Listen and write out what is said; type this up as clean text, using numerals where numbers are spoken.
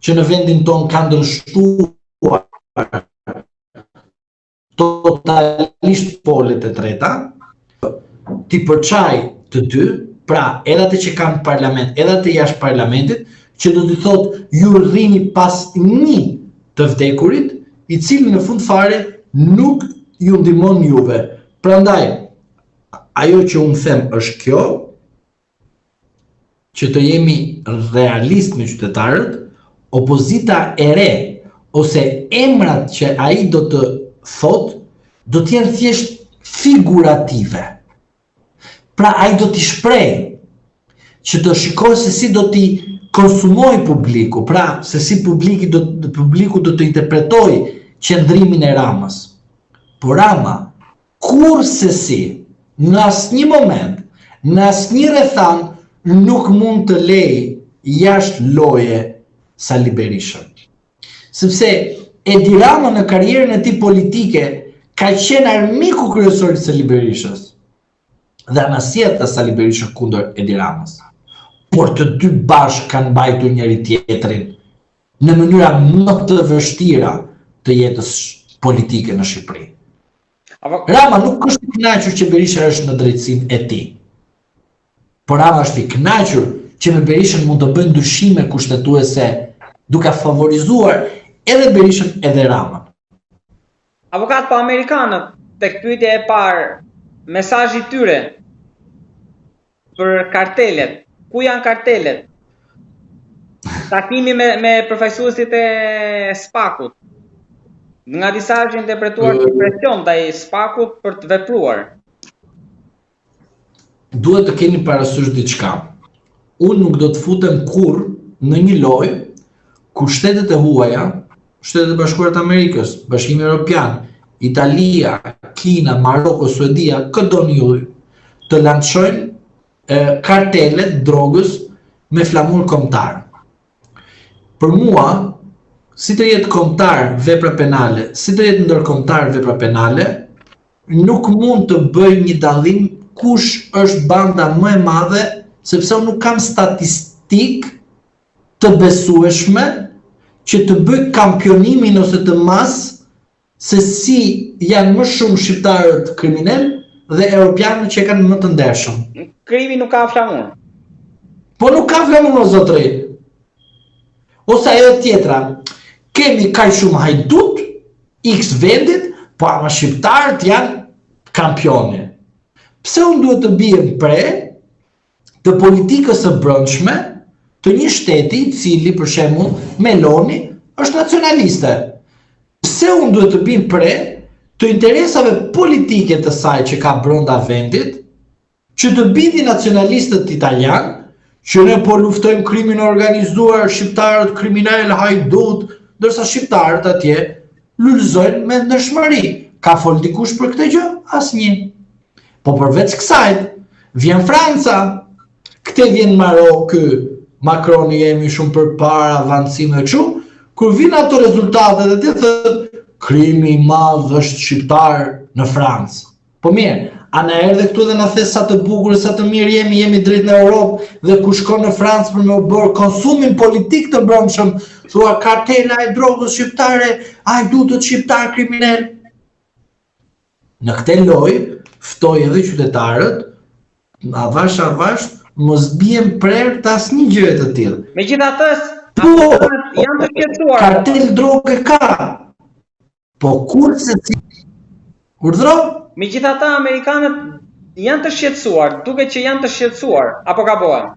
që në vendin ton ka ndryshuar totalisht polet e treta, ti përçaj të dy, pra edhe atë që kanë parlament, edhe atë jashtë parlamentit, që do të thotë ju rrini pas një të vdekurit, i cili në fund fare nuk ju ndihmon juve. Prandaj, ajo që unë them është kjo, që të jemi realist me qytetarët, opozita e re, ose emrat që ai do të thot, do të jenë thjesht figurative. Pra ai do t'i shpreh, që të shikoj se si do t'i konsumoj publiku, pra se si publiku do të interpretoj qëndrimin e Ramës. Por Rama, kurse si, në asnjë moment, në asnjë rrethan, nuk mund të lej jashtë loje Sali Berishën. Sepse Edi Rama në karrierën e tij politike ka qenë armiku kryesor i Sali Berishës. Dhe anasjet të Sali Berisha kundër Edi Ramës. Por të dy bashkë kanë mbajtur njëri tjetrin në mënyra më të vështira të jetës politike në Shqipëri. Rama nuk është i kënaqur që Berisha është në drejtsinë e tij. Por Rama është i kënaqur që me Berishën mund të bëjnë ndryshime kushtetuese duke favorizuar edhe Berishën edhe Ramën. Avokat, po amerikanët, tek pyetja e parë, mesazhi i tyre për kartelet. Ku janë kartelet? Takimi me përfaqësuesit e SPAK-ut. Nga disa është interpretuar si presion ndaj SPAK-ut për të vepruar. Duhet të keni parasysh diçka. Unë nuk do të futem kurrë në një lojë ku shtetet e huaja, Shtetet e Bashkuara të Amerikës, Bashkimi Evropian, Italia, Kina, Maroko, Suedia, këdoni ju, të lançojnë kartelet drogës me flamur kombëtar. Për mua, si të jetë kombëtar vepra penale, si të jetë ndërkombëtar vepra penale, nuk mund të bëj një dallim kush është banda më e madhe, sepse unë nuk kam statistik të besueshme që të bëj kampionimin ose të mas se si janë më shumë shqiptarët kriminal dhe europianët që kanë më të ndershëm. Krimi nuk ka flamur. Po nuk ka flamur o zotëri. Ose ajo tjetra, kemi kaq shumë hajdut, X vendit, po ama shqiptarët janë kampione. Pse unë duhet të bijem pre të politikës së brendshme të një shteti i cili për shembull Meloni është nacionaliste. Pse unë duhet të bim pre të interesave politike të saj që ka brenda vendit, që të bindi nacionalistët italian, që ne po luftojmë krimin e organizuar, shqiptarët kriminal, hajdut, ndërsa shqiptarët atje lulëzojnë me ndërshmëri. Ka fol dikush për këtë gjë? Asnjë. Po përveç kësaj, vjen Franca, këte vjen Marok, Macroni jemi shumë përpara, avancime e kështu, kur vinë ato rezultatet e të thëtë, krimi i madh është shqiptar në Francë. Po mirë, a na erdhe këtu dhe na the sa të bukur, sa të mirë jemi drejt në Europë dhe ku shkon në Francë për me u bërë konsumin politik të brendshëm, thua kartela e drogës shqiptare, hajdutët shqiptar kriminal. Në këtë lojë ftoj edhe qytetarët, avash, mos bien prerë të asnjë gjë të tillë. Megjithatë, janë të shqetësuar. Kartel drogë ka. Po kurse si urdhro? Megjithatë, amerikanët janë të shqetësuar, duket që janë të shqetësuar, apo gabohem?